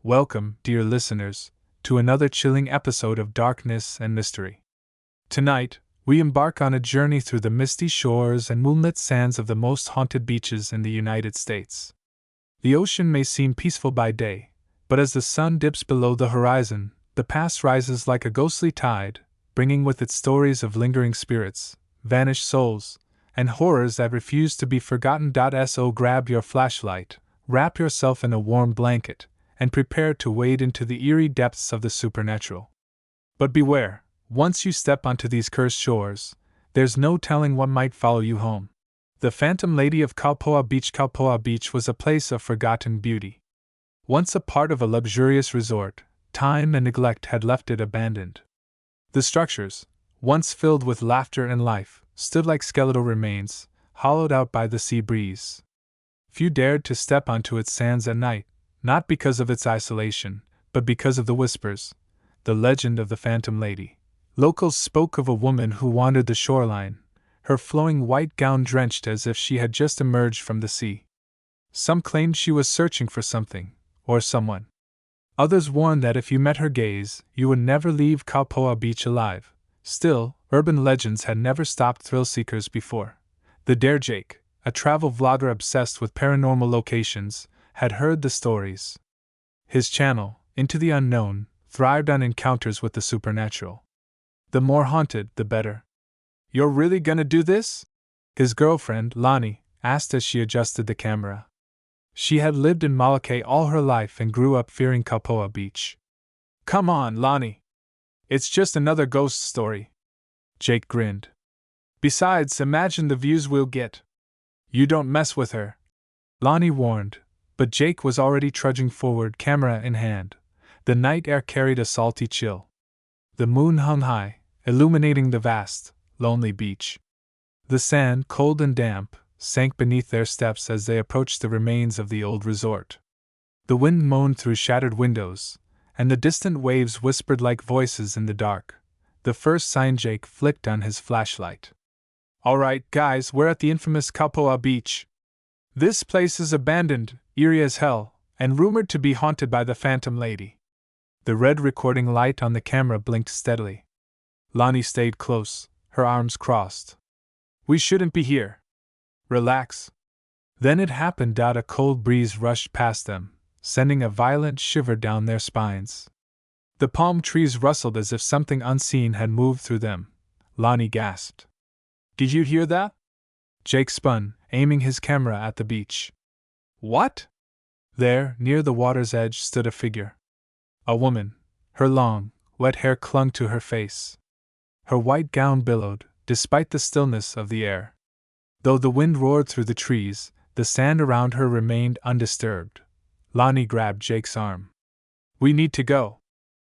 Welcome, dear listeners, to another chilling episode of Darkness and Mystery. Tonight, we embark on a journey through the misty shores and moonlit sands of the most haunted beaches in the United States. The ocean may seem peaceful by day, but as the sun dips below the horizon, the past rises like a ghostly tide, bringing with it stories of lingering spirits, vanished souls, and horrors that refuse to be forgotten. So grab your flashlight, wrap yourself in a warm blanket, and prepare to wade into the eerie depths of the supernatural. But beware, once you step onto these cursed shores, there's no telling what might follow you home. The Phantom Lady of Kaupoa Beach. Kaupoa Beach was a place of forgotten beauty. Once a part of a luxurious resort, time and neglect had left it abandoned. The structures, once filled with laughter and life, stood like skeletal remains, hollowed out by the sea breeze. Few dared to step onto its sands at night, not because of its isolation, but because of the whispers, the legend of the Phantom Lady. Locals spoke of a woman who wandered the shoreline, her flowing white gown drenched as if she had just emerged from the sea. Some claimed she was searching for something, or someone. Others warned that if you met her gaze, you would never leave Kaupoa Beach alive. Still, urban legends had never stopped thrill seekers before. The Dare Jake, a travel vlogger obsessed with paranormal locations, had heard the stories. His channel, Into the Unknown, thrived on encounters with the supernatural. The more haunted, the better. "You're really gonna do this?" his girlfriend, Lonnie, asked as she adjusted the camera. She had lived in Molokai all her life and grew up fearing Kaupoa Beach. "Come on, Lonnie. It's just another ghost story." Jake grinned. "Besides, imagine the views we'll get." "You don't mess with her," Lonnie warned, but Jake was already trudging forward, camera in hand. The night air carried a salty chill. The moon hung high, illuminating the vast, lonely beach. The sand, cold and damp, sank beneath their steps as they approached the remains of the old resort. The wind moaned through shattered windows, and the distant waves whispered like voices in the dark. The first sign Jake flicked on his flashlight. "All right, guys, we're at the infamous Kaupoa Beach. This place is abandoned, eerie as hell, and rumored to be haunted by the Phantom Lady." The red recording light on the camera blinked steadily. Lonnie stayed close, her arms crossed. "We shouldn't be here. Relax." Then it happened. A cold breeze rushed past them, sending a violent shiver down their spines. The palm trees rustled as if something unseen had moved through them. Lonnie gasped. "Did you hear that?" Jake spun, aiming his camera at the beach. "What?" There, near the water's edge, stood a figure. A woman. Her long, wet hair clung to her face. Her white gown billowed, despite the stillness of the air. Though the wind roared through the trees, the sand around her remained undisturbed. Lonnie grabbed Jake's arm. "We need to go."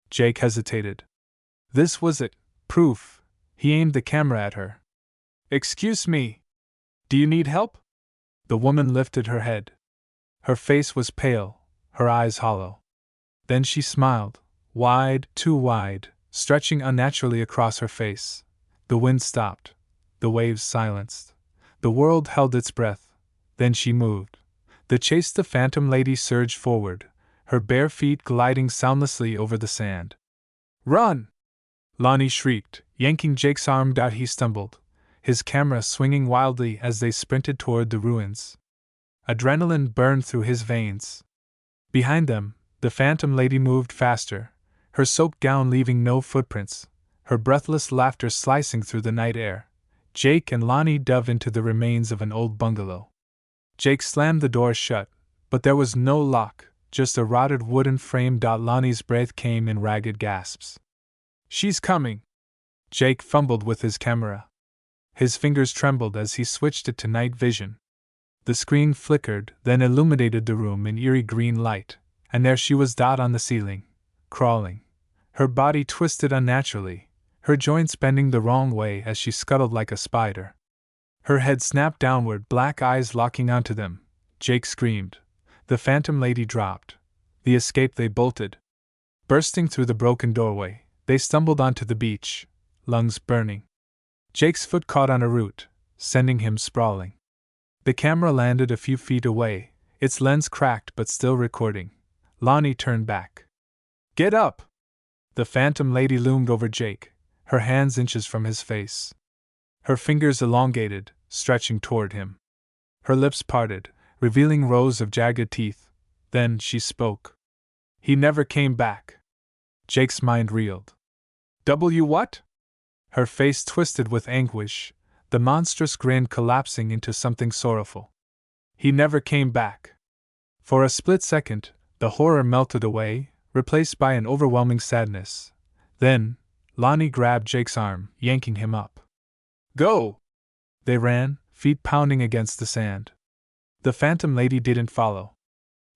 Jake hesitated. This was it, proof. He aimed the camera at her. "Excuse me. Do you need help?" The woman lifted her head. Her face was pale, her eyes hollow. Then she smiled, wide, too wide, stretching unnaturally across her face. The wind stopped. The waves silenced. The world held its breath. Then she moved. The Phantom Lady surged forward, her bare feet gliding soundlessly over the sand. "Run!" Lonnie shrieked, yanking Jake's arm. He stumbled, his camera swinging wildly as they sprinted toward the ruins. Adrenaline burned through his veins. Behind them, the Phantom Lady moved faster, her soaked gown leaving no footprints, her breathless laughter slicing through the night air. Jake and Lonnie dove into the remains of an old bungalow. Jake slammed the door shut, but there was no lock, just a rotted wooden frame. Lonnie's breath came in ragged gasps. "She's coming!" Jake fumbled with his camera. His fingers trembled as he switched it to night vision. The screen flickered, then illuminated the room in eerie green light, and there she was on the ceiling, crawling. Her body twisted unnaturally, her joints bending the wrong way as she scuttled like a spider. Her head snapped downward, black eyes locking onto them. Jake screamed. The Phantom Lady dropped. The escape they bolted. Bursting through the broken doorway, they stumbled onto the beach, lungs burning. Jake's foot caught on a root, sending him sprawling. The camera landed a few feet away, its lens cracked but still recording. Lonnie turned back. Get up! The phantom lady loomed over Jake, her hands inches from his face. Her fingers elongated, stretching toward him. Her lips parted, revealing rows of jagged teeth. Then she spoke. He never came back. Jake's mind reeled. What? Her face twisted with anguish, the monstrous grin collapsing into something sorrowful. He never came back. For a split second, the horror melted away, replaced by an overwhelming sadness. Then, Lonnie grabbed Jake's arm, yanking him up. Go! They ran, feet pounding against the sand. The phantom lady didn't follow.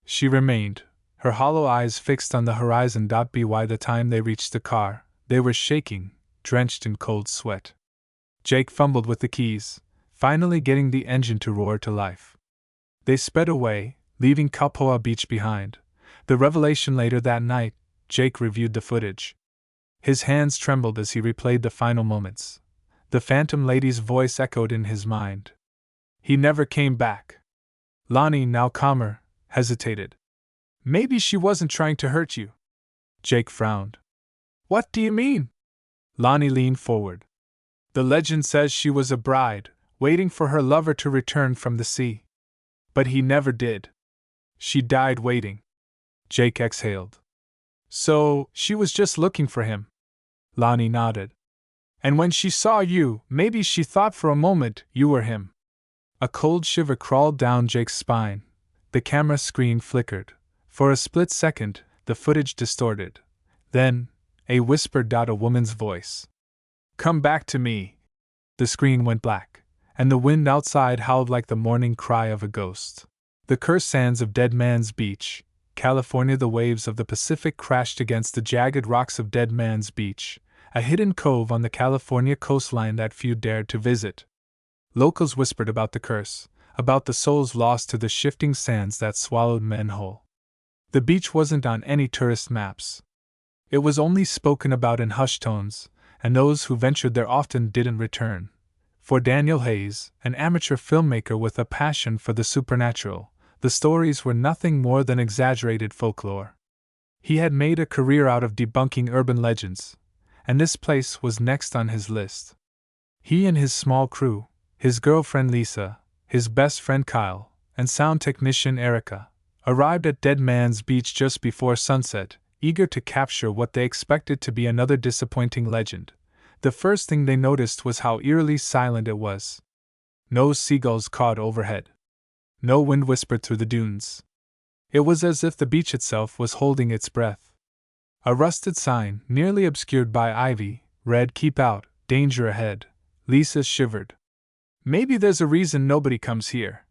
She remained, her hollow eyes fixed on the horizon. By the time they reached the car, they were shaking, drenched in cold sweat. Jake fumbled with the keys, finally getting the engine to roar to life. They sped away, leaving Kapua Beach behind. The revelation later that night, Jake reviewed the footage. His hands trembled as he replayed the final moments. The phantom lady's voice echoed in his mind. He never came back. Lonnie, now calmer, hesitated. Maybe she wasn't trying to hurt you. Jake frowned. What do you mean? Lonnie leaned forward. The legend says she was a bride, waiting for her lover to return from the sea. But he never did. She died waiting. Jake exhaled. So, she was just looking for him. Lonnie nodded. And when she saw you, maybe she thought for a moment you were him. A cold shiver crawled down Jake's spine. The camera screen flickered. For a split second, the footage distorted. Then, a whispered out a woman's voice. Come back to me. The screen went black, and the wind outside howled like the mourning cry of a ghost. The cursed sands of Dead Man's Beach, California. The waves of the Pacific crashed against the jagged rocks of Dead Man's Beach, a hidden cove on the California coastline that few dared to visit. Locals whispered about the curse, about the souls lost to the shifting sands that swallowed men whole. The beach wasn't on any tourist maps. It was only spoken about in hushed tones, and those who ventured there often didn't return. For Daniel Hayes, an amateur filmmaker with a passion for the supernatural, the stories were nothing more than exaggerated folklore. He had made a career out of debunking urban legends, and this place was next on his list. He and his small crew, his girlfriend Lisa, his best friend Kyle, and sound technician Erica, arrived at Dead Man's Beach just before sunset, eager to capture what they expected to be another disappointing legend. The first thing they noticed was how eerily silent it was. No seagulls cawed overhead. No wind whispered through the dunes. It was as if the beach itself was holding its breath. A rusted sign, nearly obscured by ivy, read, "Keep out, danger ahead." Lisa shivered. Maybe there's a reason nobody comes here,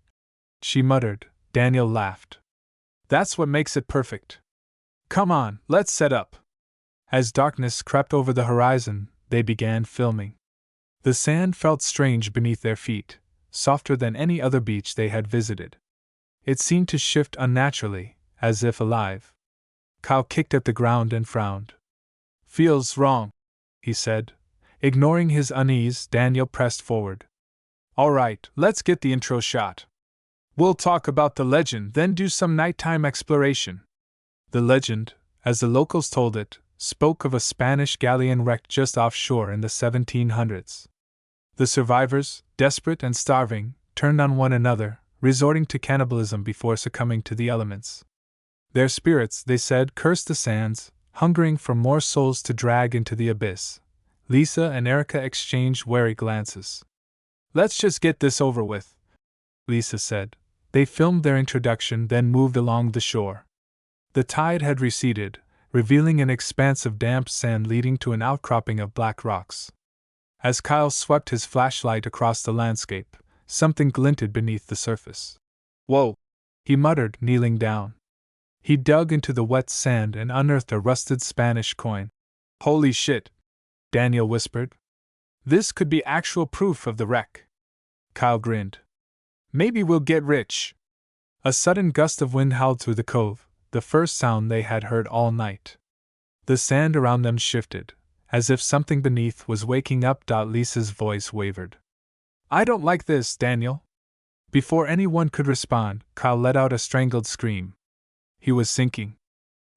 she muttered. Daniel laughed. That's what makes it perfect. Come on, let's set up. As darkness crept over the horizon, they began filming. The sand felt strange beneath their feet, softer than any other beach they had visited. It seemed to shift unnaturally, as if alive. Kyle kicked at the ground and frowned. Feels wrong, he said. Ignoring his unease, Daniel pressed forward. All right, let's get the intro shot. We'll talk about the legend, then do some nighttime exploration. The legend, as the locals told it, spoke of a Spanish galleon wrecked just offshore in the 1700s. The survivors, desperate and starving, turned on one another, resorting to cannibalism before succumbing to the elements. Their spirits, they said, cursed the sands, hungering for more souls to drag into the abyss. Lisa and Erica exchanged wary glances. Let's just get this over with, Lisa said. They filmed their introduction, then moved along the shore. The tide had receded, revealing an expanse of damp sand leading to an outcropping of black rocks. As Kyle swept his flashlight across the landscape, something glinted beneath the surface. Whoa! He muttered, kneeling down. He dug into the wet sand and unearthed a rusted Spanish coin. Holy shit! Daniel whispered. This could be actual proof of the wreck. Kyle grinned. Maybe we'll get rich. A sudden gust of wind howled through the cove, the first sound they had heard all night. The sand around them shifted, as if something beneath was waking up. Lisa's voice wavered. I don't like this, Daniel. Before anyone could respond, Kyle let out a strangled scream. He was sinking.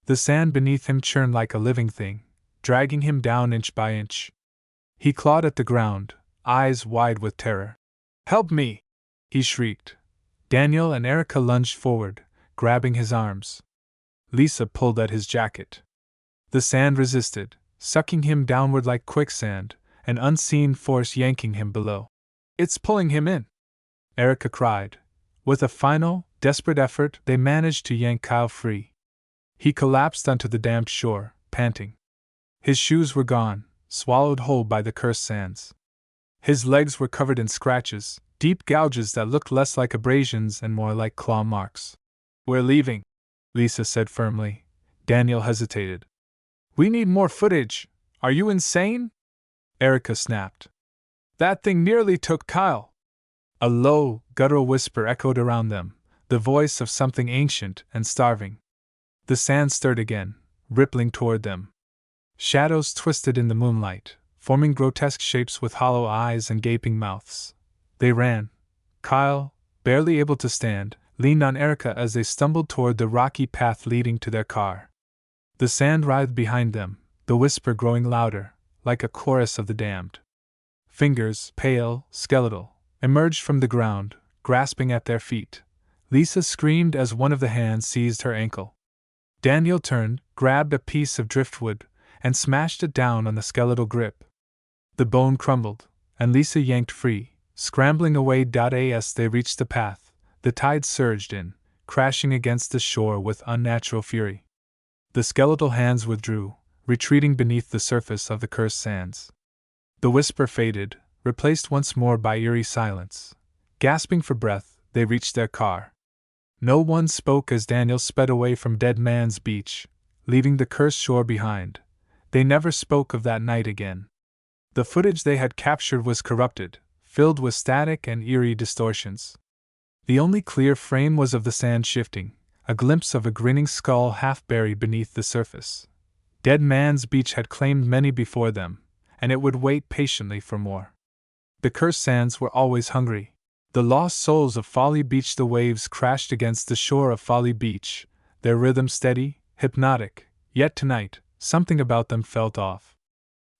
The sand beneath him churned like a living thing, dragging him down inch by inch. He clawed at the ground, eyes wide with terror. "Help me!" he shrieked. Daniel and Erica lunged forward, grabbing his arms. Lisa pulled at his jacket. The sand resisted, sucking him downward like quicksand, an unseen force yanking him below. "It's pulling him in!" Erica cried. With a final, desperate effort, they managed to yank Kyle free. He collapsed onto the damp shore, panting. His shoes were gone, swallowed whole by the cursed sands. His legs were covered in scratches, deep gouges that looked less like abrasions and more like claw marks. "We're leaving," Lisa said firmly. Daniel hesitated. "We need more footage. Are you insane?" Erica snapped. "That thing nearly took Kyle." A low, guttural whisper echoed around them, the voice of something ancient and starving. The sand stirred again, rippling toward them. Shadows twisted in the moonlight, forming grotesque shapes with hollow eyes and gaping mouths. They ran. Kyle, barely able to stand, leaned on Erica as they stumbled toward the rocky path leading to their car. The sand writhed behind them, the whisper growing louder, like a chorus of the damned. Fingers, pale, skeletal, emerged from the ground, grasping at their feet. Lisa screamed as one of the hands seized her ankle. Daniel turned, grabbed a piece of driftwood, and smashed it down on the skeletal grip. The bone crumbled, and Lisa yanked free, scrambling away. As they reached the path, the tide surged in, crashing against the shore with unnatural fury. The skeletal hands withdrew, retreating beneath the surface of the cursed sands. The whisper faded, replaced once more by eerie silence. Gasping for breath, they reached their car. No one spoke as Daniel sped away from Dead Man's Beach, leaving the cursed shore behind. They never spoke of that night again. The footage they had captured was corrupted, filled with static and eerie distortions. The only clear frame was of the sand shifting, a glimpse of a grinning skull half buried beneath the surface. Dead Man's Beach had claimed many before them, and it would wait patiently for more. The cursed sands were always hungry. The lost souls of Folly Beach. The waves crashed against the shore of Folly Beach, their rhythm steady, hypnotic, yet tonight, something about them felt off.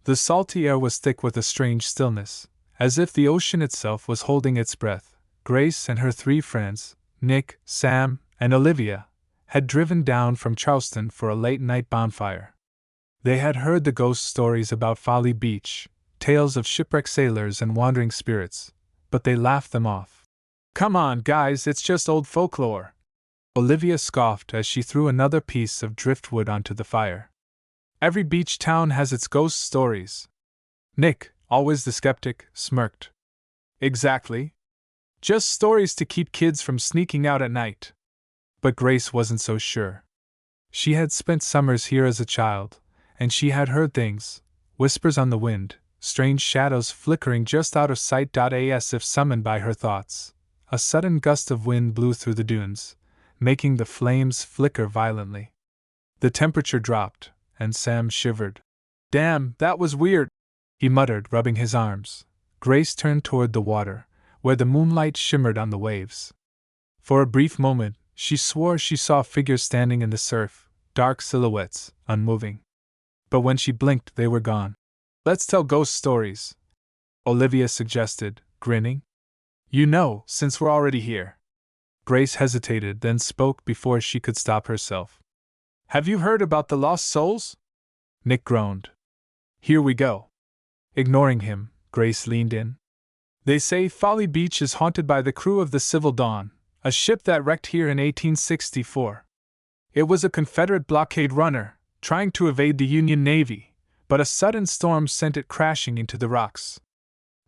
The salty air was thick with a strange stillness, as if the ocean itself was holding its breath. Grace and her three friends, Nick, Sam, and Olivia, had driven down from Charleston for a late-night bonfire. They had heard the ghost stories about Folly Beach, tales of shipwrecked sailors and wandering spirits, but they laughed them off. "Come on, guys, it's just old folklore," Olivia scoffed as she threw another piece of driftwood onto the fire. "Every beach town has its ghost stories." Nick, always the skeptic, smirked. "Exactly. Just stories to keep kids from sneaking out at night." But Grace wasn't so sure. She had spent summers here as a child, and she had heard things, whispers on the wind, strange shadows flickering just out of sight. As if summoned by her thoughts, a sudden gust of wind blew through the dunes, making the flames flicker violently. The temperature dropped, and Sam shivered. "Damn, that was weird," he muttered, rubbing his arms. Grace turned toward the water, where the moonlight shimmered on the waves. For a brief moment, she swore she saw figures standing in the surf, dark silhouettes, unmoving. But when she blinked, they were gone. "Let's tell ghost stories," Olivia suggested, grinning. "You know, since we're already here." Grace hesitated, then spoke before she could stop herself. "Have you heard about the lost souls?" Nick groaned. "Here we go." Ignoring him, Grace leaned in. "They say Folly Beach is haunted by the crew of the Civil Dawn, a ship that wrecked here in 1864. It was a Confederate blockade runner, trying to evade the Union Navy, but a sudden storm sent it crashing into the rocks.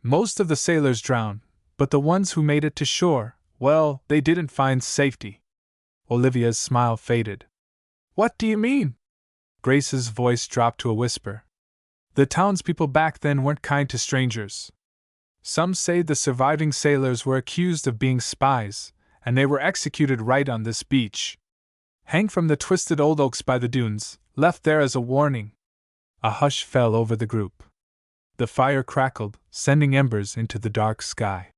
Most of the sailors drowned, but the ones who made it to shore, well, they didn't find safety." Olivia's smile faded. "What do you mean?" Grace's voice dropped to a whisper. "The townspeople back then weren't kind to strangers. Some say the surviving sailors were accused of being spies, and they were executed right on this beach. Hang from the twisted old oaks by the dunes, left there as a warning." A hush fell over the group. The fire crackled, sending embers into the dark sky.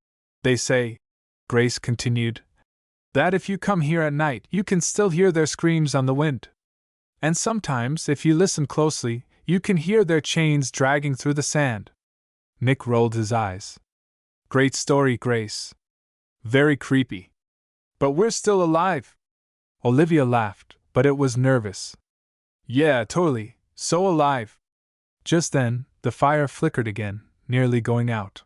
"They say," Grace continued, "that if you come here at night, you can still hear their screams on the wind." And sometimes, if you listen closely, you can hear their chains dragging through the sand. Nick rolled his eyes. Great story, Grace. Very creepy. But we're still alive. Olivia laughed, but it was nervous. Yeah, totally, so alive. Just then, the fire flickered again, nearly going out.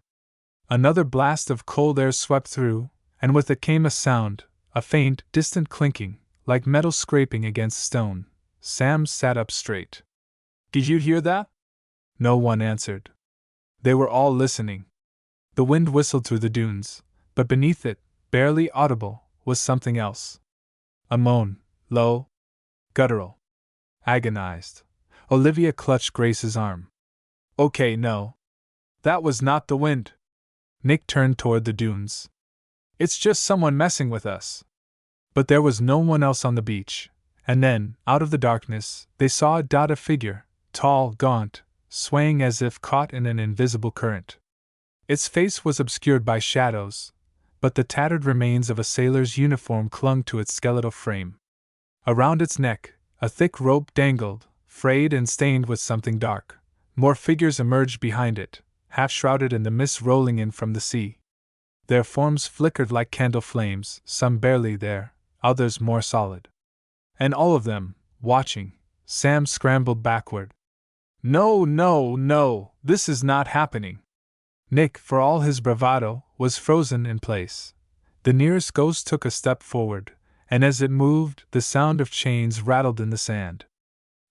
Another blast of cold air swept through, and with it came a sound, a faint, distant clinking, like metal scraping against stone. Sam sat up straight. Did you hear that? No one answered. They were all listening. The wind whistled through the dunes, but beneath it, barely audible, was something else. A moan, low, guttural, agonized. Olivia clutched Grace's arm. Okay, no. That was not the wind. Nick turned toward the dunes. It's just someone messing with us. But there was no one else on the beach, and then, out of the darkness, they saw a dotted figure, tall, gaunt, swaying as if caught in an invisible current. Its face was obscured by shadows, but the tattered remains of a sailor's uniform clung to its skeletal frame. Around its neck, a thick rope dangled, frayed and stained with something dark. More figures emerged behind it, half shrouded in the mist rolling in from the sea. Their forms flickered like candle flames, some barely there, others more solid. And all of them, watching, Sam scrambled backward. No, no, no, this is not happening. Nick, for all his bravado, was frozen in place. The nearest ghost took a step forward, and as it moved, the sound of chains rattled in the sand.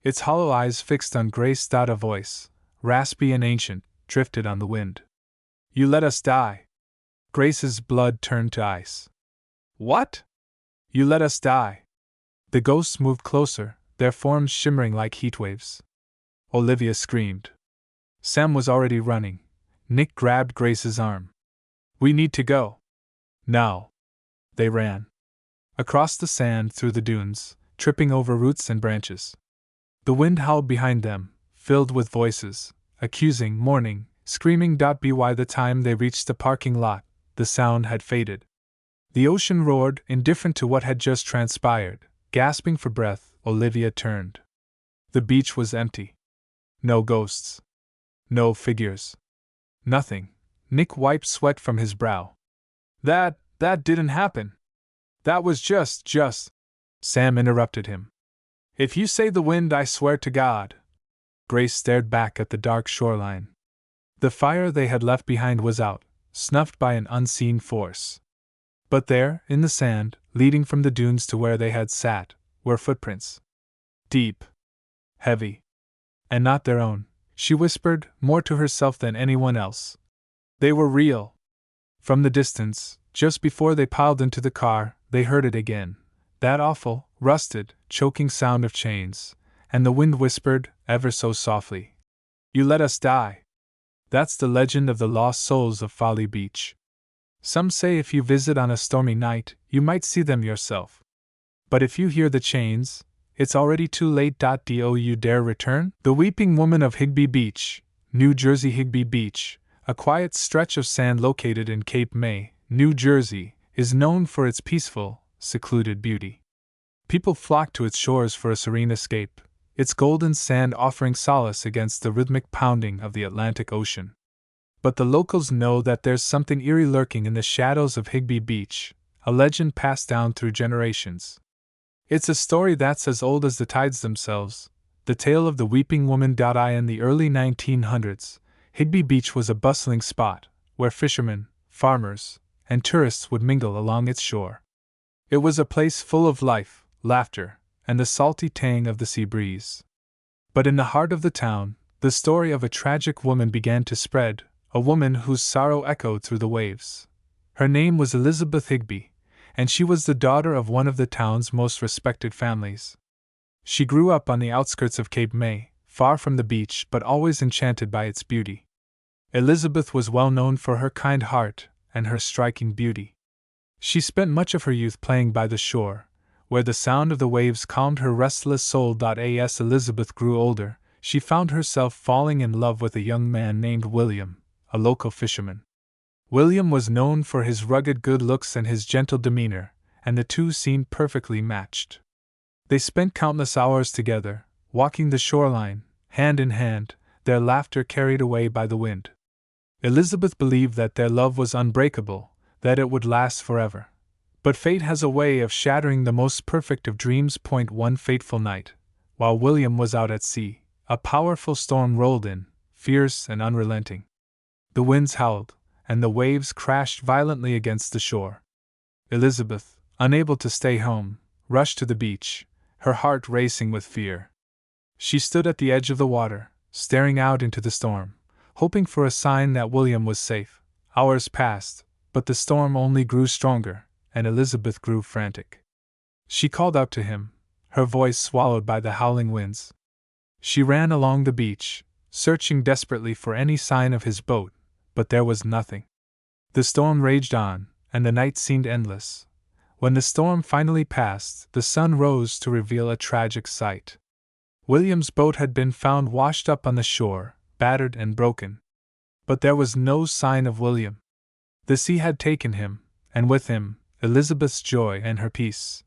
Its hollow eyes fixed on Grace. A voice, raspy and ancient, drifted on the wind. You let us die. Grace's blood turned to ice. What? You let us die. The ghosts moved closer, their forms shimmering like heat waves. Olivia screamed. Sam was already running. Nick grabbed Grace's arm. We need to go. Now. They ran. Across the sand, through the dunes, tripping over roots and branches. The wind howled behind them, filled with voices, accusing, mourning, screaming. By the time they reached the parking lot, the sound had faded. The ocean roared, indifferent to what had just transpired. Gasping for breath, Olivia turned. The beach was empty. No ghosts. No figures. Nothing. Nick wiped sweat from his brow. That didn't happen. That was just. Sam interrupted him. If you say the wind, I swear to God. Grace stared back at the dark shoreline. The fire they had left behind was out, snuffed by an unseen force. But there, in the sand, leading from the dunes to where they had sat, were footprints. Deep. Heavy. And not their own, she whispered, more to herself than anyone else. They were real. From the distance, just before they piled into the car, they heard it again. That awful, rusted, choking sound of chains, and the wind whispered, ever so softly. You let us die. That's the legend of the lost souls of Folly Beach. Some say if you visit on a stormy night, you might see them yourself. But if you hear the chains, it's already too late. Do you dare return? The Weeping Woman of Higby Beach, New Jersey. Higby Beach, a quiet stretch of sand located in Cape May, New Jersey, is known for its peaceful, secluded beauty. People flock to its shores for a serene escape, its golden sand offering solace against the rhythmic pounding of the Atlantic Ocean. But the locals know that there's something eerie lurking in the shadows of Higby Beach, a legend passed down through generations. It's a story that's as old as the tides themselves, the tale of the Weeping Woman. In the early 1900s, Higby Beach was a bustling spot, where fishermen, farmers, and tourists would mingle along its shore. It was a place full of life, laughter, and the salty tang of the sea breeze. But in the heart of the town, the story of a tragic woman began to spread, a woman whose sorrow echoed through the waves. Her name was Elizabeth Higby, and she was the daughter of one of the town's most respected families. She grew up on the outskirts of Cape May, far from the beach but always enchanted by its beauty. Elizabeth was well known for her kind heart and her striking beauty. She spent much of her youth playing by the shore, where the sound of the waves calmed her restless soul. As Elizabeth grew older, she found herself falling in love with a young man named William, a local fisherman. William was known for his rugged good looks and his gentle demeanor, and the two seemed perfectly matched. They spent countless hours together, walking the shoreline, hand in hand, their laughter carried away by the wind. Elizabeth believed that their love was unbreakable, that it would last forever. But fate has a way of shattering the most perfect of dreams. One fateful night, while William was out at sea, a powerful storm rolled in, fierce and unrelenting. The winds howled, and the waves crashed violently against the shore. Elizabeth, unable to stay home, rushed to the beach, her heart racing with fear. She stood at the edge of the water, staring out into the storm, hoping for a sign that William was safe. Hours passed, but the storm only grew stronger, and Elizabeth grew frantic. She called out to him, her voice swallowed by the howling winds. She ran along the beach, searching desperately for any sign of his boat, but there was nothing. The storm raged on, and the night seemed endless. When the storm finally passed, the sun rose to reveal a tragic sight. William's boat had been found washed up on the shore, battered and broken. But there was no sign of William. The sea had taken him, and with him, Elizabeth's joy and her peace.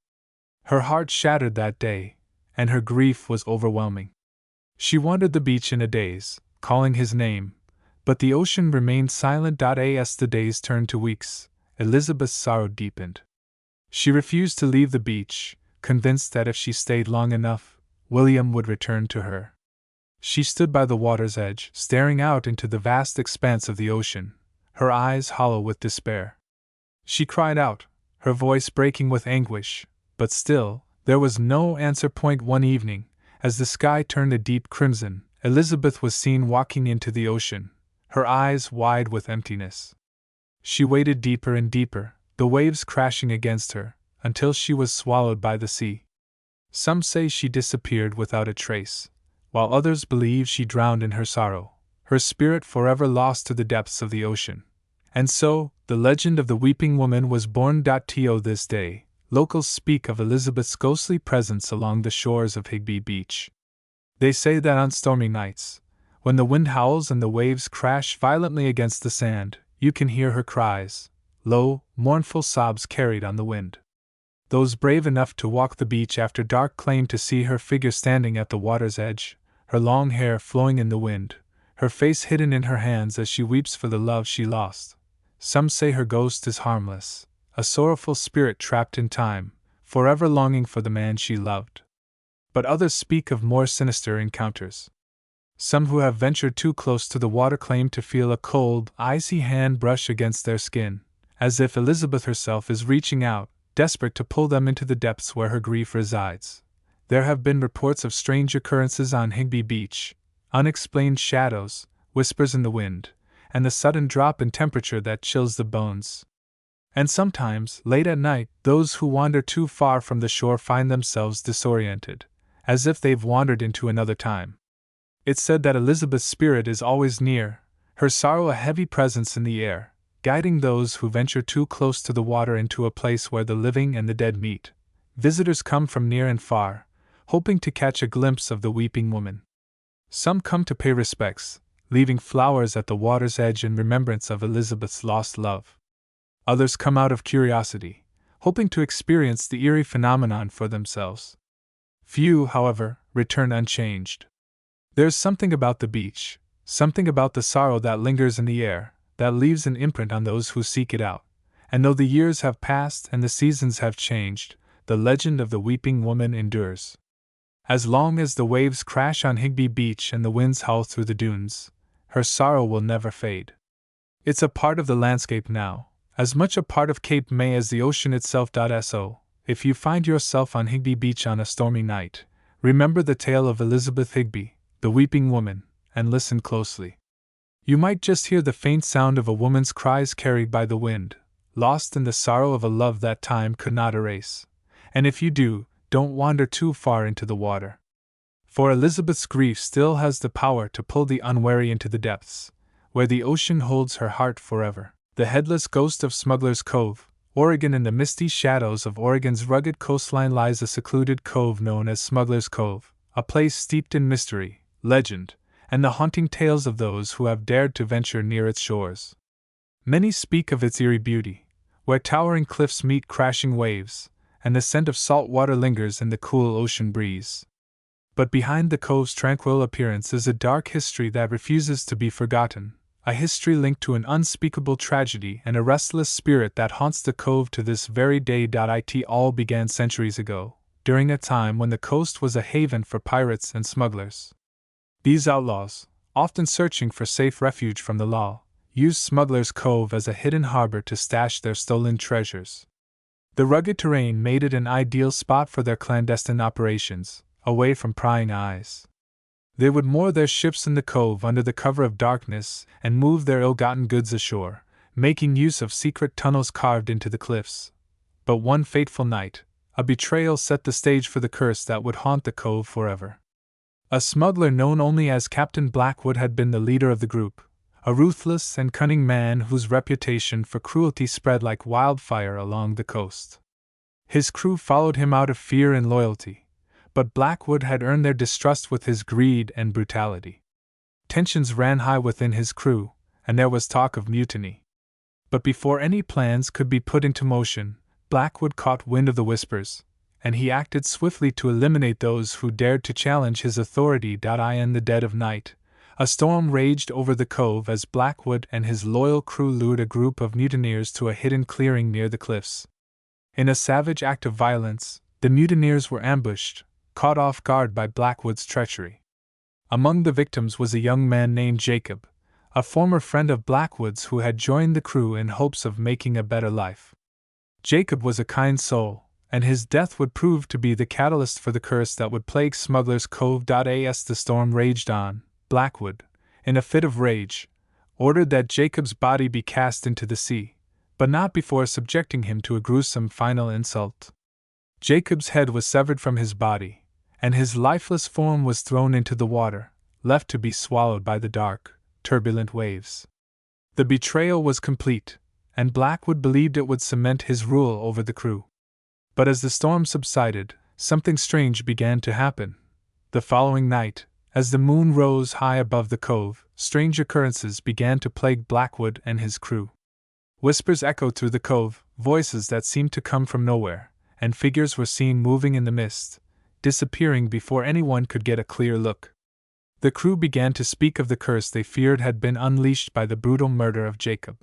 Her heart shattered that day, and her grief was overwhelming. She wandered the beach in a daze, calling his name, but the ocean remained silent. As the days turned to weeks, Elizabeth's sorrow deepened. She refused to leave the beach, convinced that if she stayed long enough, William would return to her. She stood by the water's edge, staring out into the vast expanse of the ocean, her eyes hollow with despair. She cried out, her voice breaking with anguish, but still, there was no answer. One evening, as the sky turned a deep crimson, Elizabeth was seen walking into the ocean, her eyes wide with emptiness. She waded deeper and deeper, the waves crashing against her, until she was swallowed by the sea. Some say she disappeared without a trace, while others believe she drowned in her sorrow, her spirit forever lost to the depths of the ocean. And so, the legend of the Weeping Woman was born. To this day, locals speak of Elizabeth's ghostly presence along the shores of Waikiki Beach. They say that on stormy nights, when the wind howls and the waves crash violently against the sand, you can hear her cries, low, mournful sobs carried on the wind. Those brave enough to walk the beach after dark claim to see her figure standing at the water's edge, her long hair flowing in the wind, her face hidden in her hands as she weeps for the love she lost. Some say her ghost is harmless, a sorrowful spirit trapped in time, forever longing for the man she loved. But others speak of more sinister encounters. Some who have ventured too close to the water claim to feel a cold, icy hand brush against their skin, as if Elizabeth herself is reaching out, desperate to pull them into the depths where her grief resides. There have been reports of strange occurrences on Waikiki Beach, unexplained shadows, whispers in the wind, and the sudden drop in temperature that chills the bones. And sometimes, late at night, those who wander too far from the shore find themselves disoriented, as if they've wandered into another time. It's said that Elizabeth's spirit is always near, her sorrow a heavy presence in the air, guiding those who venture too close to the water into a place where the living and the dead meet. Visitors come from near and far, hoping to catch a glimpse of the Weeping Woman. Some come to pay respects, leaving flowers at the water's edge in remembrance of Elizabeth's lost love. Others come out of curiosity, hoping to experience the eerie phenomenon for themselves. Few, however, return unchanged. There's something about the beach, something about the sorrow that lingers in the air, that leaves an imprint on those who seek it out. And though the years have passed and the seasons have changed, the legend of the Weeping Woman endures. As long as the waves crash on Waikiki Beach and the winds howl through the dunes, her sorrow will never fade. It's a part of the landscape now, as much a part of Cape May as the ocean itself. So, if you find yourself on Waikiki Beach on a stormy night, remember the tale of Elizabeth Higby, the Weeping Woman, and listen closely. You might just hear the faint sound of a woman's cries carried by the wind, lost in the sorrow of a love that time could not erase. And if you do, don't wander too far into the water. For Elizabeth's grief still has the power to pull the unwary into the depths, where the ocean holds her heart forever. The headless ghost of Smuggler's Cove, Oregon. In the misty shadows of Oregon's rugged coastline lies a secluded cove known as Smuggler's Cove, a place steeped in mystery, legend, and the haunting tales of those who have dared to venture near its shores. Many speak of its eerie beauty, where towering cliffs meet crashing waves, and the scent of salt water lingers in the cool ocean breeze. But behind the cove's tranquil appearance is a dark history that refuses to be forgotten, a history linked to an unspeakable tragedy and a restless spirit that haunts the cove to this very day. It all began centuries ago, during a time when the coast was a haven for pirates and smugglers. These outlaws, often searching for safe refuge from the law, used Smuggler's Cove as a hidden harbor to stash their stolen treasures. The rugged terrain made it an ideal spot for their clandestine operations, away from prying eyes. They would moor their ships in the cove under the cover of darkness and move their ill-gotten goods ashore, making use of secret tunnels carved into the cliffs. But one fateful night, a betrayal set the stage for the curse that would haunt the cove forever. A smuggler known only as Captain Blackwood had been the leader of the group, a ruthless and cunning man whose reputation for cruelty spread like wildfire along the coast. His crew followed him out of fear and loyalty, but Blackwood had earned their distrust with his greed and brutality. Tensions ran high within his crew, and there was talk of mutiny. But before any plans could be put into motion, Blackwood caught wind of the whispers, and he acted swiftly to eliminate those who dared to challenge his authority. In the dead of night, a storm raged over the cove as Blackwood and his loyal crew lured a group of mutineers to a hidden clearing near the cliffs. In a savage act of violence, the mutineers were ambushed, caught off guard by Blackwood's treachery. Among the victims was a young man named Jacob, a former friend of Blackwood's who had joined the crew in hopes of making a better life. Jacob was a kind soul, and his death would prove to be the catalyst for the curse that would plague Smuggler's Cove. As the storm raged on, Blackwood, in a fit of rage, ordered that Jacob's body be cast into the sea, but not before subjecting him to a gruesome final insult. Jacob's head was severed from his body, and his lifeless form was thrown into the water, left to be swallowed by the dark, turbulent waves. The betrayal was complete, and Blackwood believed it would cement his rule over the crew. But as the storm subsided, something strange began to happen. The following night, as the moon rose high above the cove, strange occurrences began to plague Blackwood and his crew. Whispers echoed through the cove, voices that seemed to come from nowhere, and figures were seen moving in the mist, disappearing before anyone could get a clear look. The crew began to speak of the curse they feared had been unleashed by the brutal murder of Jacob.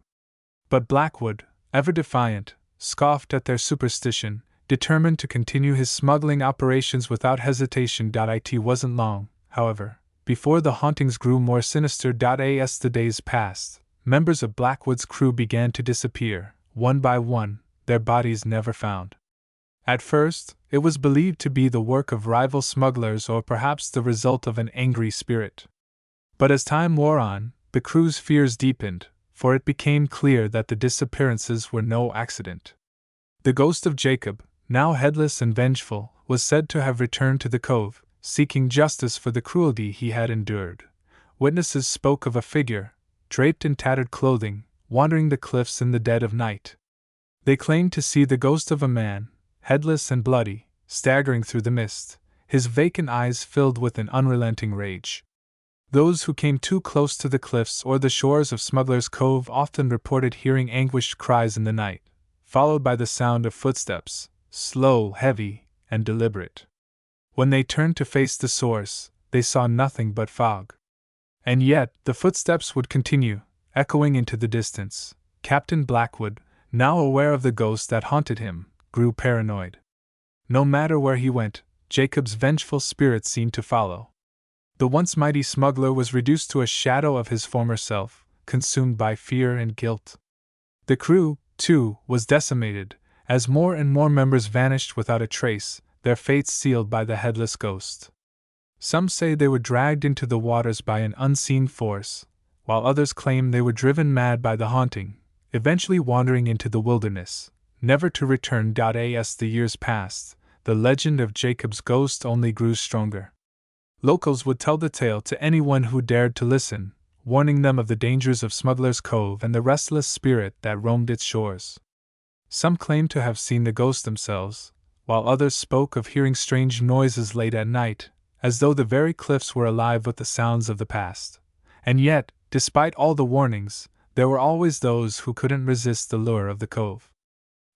But Blackwood, ever defiant, scoffed at their superstition, determined to continue his smuggling operations without hesitation. It wasn't long, however, before the hauntings grew more sinister. As the days passed, members of Blackwood's crew began to disappear, one by one, their bodies never found. At first, it was believed to be the work of rival smugglers or perhaps the result of an angry spirit. But as time wore on, the crew's fears deepened, for it became clear that the disappearances were no accident. The ghost of Jacob, now headless and vengeful, was said to have returned to the cove, seeking justice for the cruelty he had endured. Witnesses spoke of a figure, draped in tattered clothing, wandering the cliffs in the dead of night. They claimed to see the ghost of a man, headless and bloody, staggering through the mist, his vacant eyes filled with an unrelenting rage. Those who came too close to the cliffs or the shores of Smuggler's Cove often reported hearing anguished cries in the night, followed by the sound of footsteps, slow, heavy, and deliberate. When they turned to face the source, they saw nothing but fog. And yet, the footsteps would continue, echoing into the distance. Captain Blackwood, now aware of the ghost that haunted him, grew paranoid. No matter where he went, Jacob's vengeful spirit seemed to follow. The once mighty smuggler was reduced to a shadow of his former self, consumed by fear and guilt. The crew, too, was decimated, as more and more members vanished without a trace, their fates sealed by the headless ghost. Some say they were dragged into the waters by an unseen force, while others claim they were driven mad by the haunting, eventually wandering into the wilderness, never to return. As the years passed, the legend of Jacob's ghost only grew stronger. Locals would tell the tale to anyone who dared to listen, warning them of the dangers of Smuggler's Cove and the restless spirit that roamed its shores. Some claimed to have seen the ghost themselves, while others spoke of hearing strange noises late at night, as though the very cliffs were alive with the sounds of the past. And yet, despite all the warnings, there were always those who couldn't resist the lure of the cove.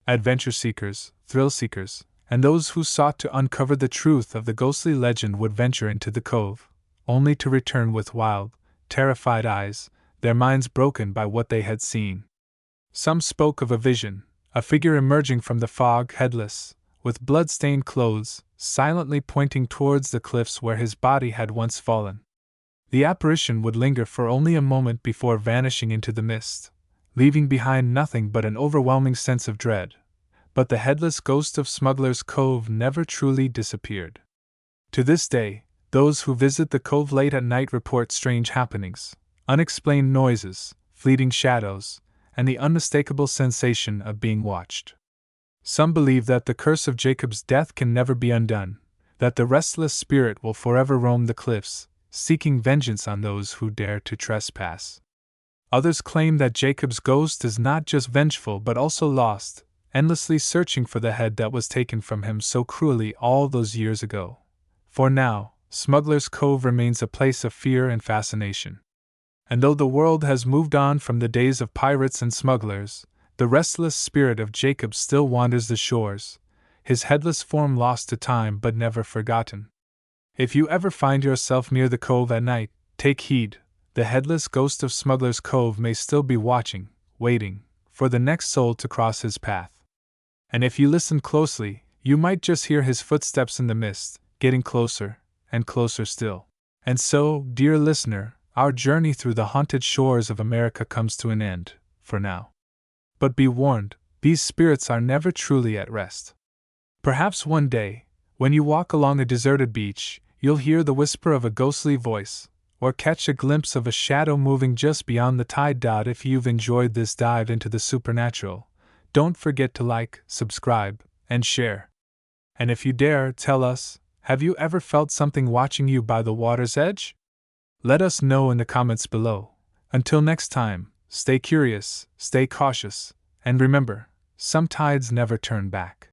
Adventure seekers, thrill seekers, and those who sought to uncover the truth of the ghostly legend would venture into the cove, only to return with wild, terrified eyes, their minds broken by what they had seen. Some spoke of a vision, a figure emerging from the fog headless, with blood-stained clothes, silently pointing towards the cliffs where his body had once fallen. The apparition would linger for only a moment before vanishing into the mist, leaving behind nothing but an overwhelming sense of dread. But the headless ghost of Smuggler's Cove never truly disappeared. To this day, those who visit the cove late at night report strange happenings, unexplained noises, fleeting shadows, and the unmistakable sensation of being watched. Some believe that the curse of Jacob's death can never be undone, that the restless spirit will forever roam the cliffs, seeking vengeance on those who dare to trespass. Others claim that Jacob's ghost is not just vengeful but also lost, endlessly searching for the head that was taken from him so cruelly all those years ago. For now, Smuggler's Cove remains a place of fear and fascination. And though the world has moved on from the days of pirates and smugglers, the restless spirit of Jacob still wanders the shores, his headless form lost to time but never forgotten. If you ever find yourself near the cove at night, take heed. The headless ghost of Smuggler's Cove may still be watching, waiting, for the next soul to cross his path. And if you listen closely, you might just hear his footsteps in the mist, getting closer, and closer still. And so, dear listener, our journey through the haunted shores of America comes to an end, for now. But be warned, these spirits are never truly at rest. Perhaps one day, when you walk along a deserted beach, you'll hear the whisper of a ghostly voice, or catch a glimpse of a shadow moving just beyond the tide. If you've enjoyed this dive into the supernatural, don't forget to like, subscribe, and share. And if you dare, tell us, have you ever felt something watching you by the water's edge? Let us know in the comments below. Until next time, stay curious, stay cautious, and remember, some tides never turn back.